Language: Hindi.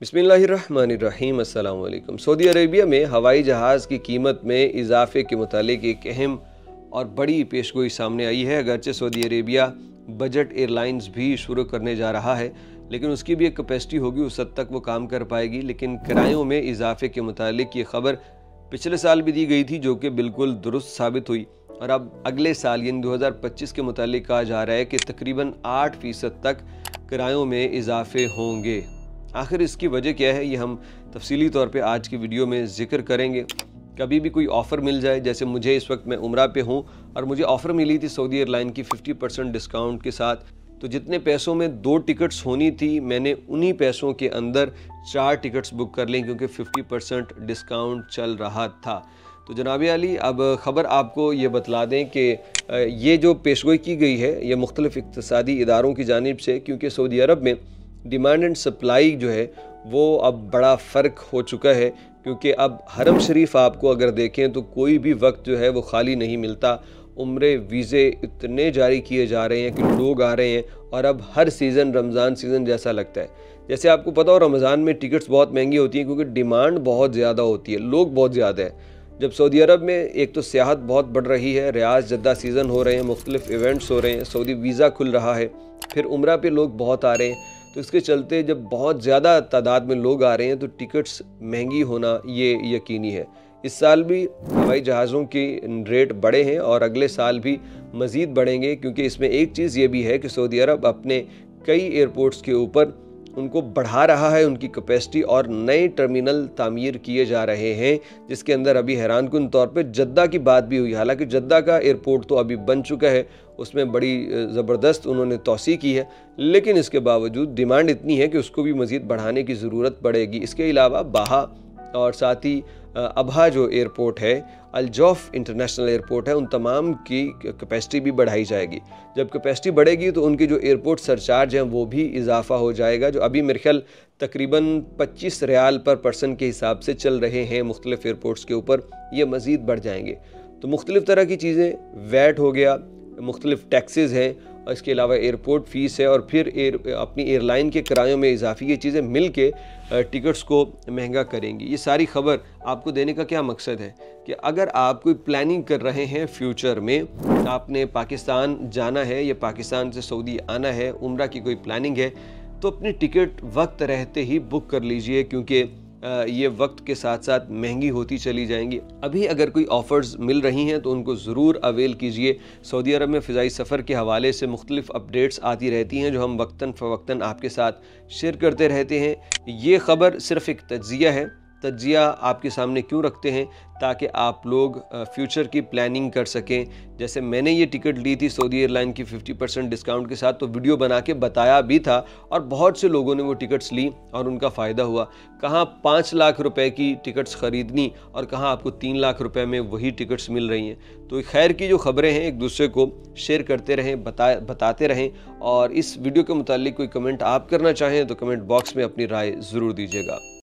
बिस्मिल्लाहिर्रहमानिर्रहीम। अस्सलाम वालेकुम। सऊदी अरेबिया में हवाई जहाज़ की कीमत में इजाफे के मुतालिक एक अहम और बड़ी पेशगोई सामने आई है। अगरचे सऊदी अरेबिया बजट एयरलाइंस भी शुरू करने जा रहा है, लेकिन उसकी भी एक कैपेसिटी होगी, उस हद तक वो काम कर पाएगी। लेकिन किरायों में इजाफे के मुतालिक ये खबर पिछले साल भी दी गई थी, जो कि बिल्कुल दुरुस्त साबित हुई। और अब अगले साल यानी 2025 के मुतालिक कहा जा रहा है कि तकरीबन 8% तक किरायों में इजाफे होंगे। आखिर इसकी वजह क्या है, ये हम तफसीली तौर पे आज की वीडियो में ज़िक्र करेंगे। कभी भी कोई ऑफ़र मिल जाए, जैसे मुझे इस वक्त मैं उम्रा पे हूँ और मुझे ऑफ़र मिली थी सऊदी एयरलाइन की 50% डिस्काउंट के साथ, तो जितने पैसों में 2 टिकट्स होनी थी, मैंने उन्हीं पैसों के अंदर 4 टिकट्स बुक कर ली, क्योंकि 50% डिस्काउंट चल रहा था। तो जनाब अली, अब ख़बर आपको ये बतला दें कि ये जो पेशगोई की गई है ये मुख्तलिफ़ इक़्तिसादी इदारों की जानिब से, क्योंकि सऊदी अरब में डिमांड एंड सप्लाई जो है वो अब बड़ा फ़र्क हो चुका है। क्योंकि अब हरम शरीफ आपको अगर देखें तो कोई भी वक्त जो है वो खाली नहीं मिलता। उम्रे वीज़े इतने जारी किए जा रहे हैं कि लोग आ रहे हैं, और अब हर सीज़न रमज़ान सीज़न जैसा लगता है। जैसे आपको पता हो, रमज़ान में टिकट्स बहुत महंगी होती हैं, क्योंकि डिमांड बहुत ज़्यादा होती है, लोग बहुत ज़्यादा है। जब सऊदी अरब में एक तो सियाहत बहुत बढ़ रही है, रियाज जद्दा सीज़न हो रहे हैं, मुख्तलिफ़ इवेंट्स हो रहे हैं, सऊदी वीज़ा खुल रहा है, फिर उम्रा पे लोग बहुत आ रहे हैं, तो इसके चलते जब बहुत ज़्यादा तादाद में लोग आ रहे हैं तो टिकट्स महंगी होना ये यकीनी है। इस साल भी हवाई जहाज़ों के रेट बढ़े हैं और अगले साल भी मज़ीद बढ़ेंगे, क्योंकि इसमें एक चीज़ ये भी है कि सऊदी अरब अपने कई एयरपोर्ट्स के ऊपर उनको बढ़ा रहा है, उनकी कैपेसिटी, और नए टर्मिनल तामीर किए जा रहे हैं, जिसके अंदर अभी हैरानकुन तौर पे जद्दा की बात भी हुई। हालांकि जद्दा का एयरपोर्ट तो अभी बन चुका है, उसमें बड़ी ज़बरदस्त उन्होंने तोसी की है, लेकिन इसके बावजूद डिमांड इतनी है कि उसको भी मज़ीद बढ़ाने की ज़रूरत पड़ेगी। इसके अलावा बाहा और साथ ही अबहा जो एयरपोर्ट है, अल-जौफ इंटरनेशनल एयरपोर्ट है, उन तमाम की कैपेसिटी भी बढ़ाई जाएगी। जब कैपेसिटी बढ़ेगी तो उनके जो एयरपोर्ट सरचार्ज हैं वो भी इजाफा हो जाएगा, जो अभी मेरे ख्याल तकरीबन 25 रियाल पर पर्सन के हिसाब से चल रहे हैं मुख्तलिफ एयरपोर्ट्स के ऊपर, ये मज़ीद बढ़ जाएंगे। तो मुख्तलिफ़ तरह की चीज़ें, वैट हो गया, मुख्तलिफ टैक्सेस हैं, और इसके अलावा एयरपोर्ट फ़ीस है, और फिर अपनी एयरलाइन के किरायों में इजाफी, ये चीज़ें मिल के टिकट्स को महंगा करेंगी। ये सारी खबर आपको देने का क्या मकसद है कि अगर आप कोई प्लानिंग कर रहे हैं फ्यूचर में, आपने पाकिस्तान जाना है या पाकिस्तान से सऊदी आना है, उम्रा की कोई प्लानिंग है, तो अपनी टिकट वक्त रहते ही बुक कर लीजिए, क्योंकि ये वक्त के साथ साथ महंगी होती चली जाएंगी। अभी अगर कोई ऑफ़र्स मिल रही हैं तो उनको ज़रूर अवेल कीजिए। सऊदी अरब में फ़िज़ाई सफ़र के हवाले से मुख्तलिफ़ अपडेट्स आती रहती हैं, जो हम वक्तन फ़वक्तन आपके साथ शेयर करते रहते हैं। ये ख़बर सिर्फ़ एक तज्ज़िया है। तज्ज़िया आपके सामने क्यों रखते हैं? ताकि आप लोग फ्यूचर की प्लानिंग कर सकें। जैसे मैंने ये टिकट ली थी सऊदी एयरलाइन की 50% डिस्काउंट के साथ, तो वीडियो बना के बताया भी था, और बहुत से लोगों ने वो टिकट्स ली और उनका फ़ायदा हुआ। कहाँ 5 लाख रुपए की टिकट्स ख़रीदनी और कहाँ आपको 3 लाख रुपए में वही टिकट्स मिल रही हैं। तो खैर की जो ख़बरें हैं एक दूसरे को शेयर करते रहें, बताते रहें। और इस वीडियो के मुतालिक कोई कमेंट आप करना चाहें तो कमेंट बॉक्स में अपनी राय ज़रूर दीजिएगा।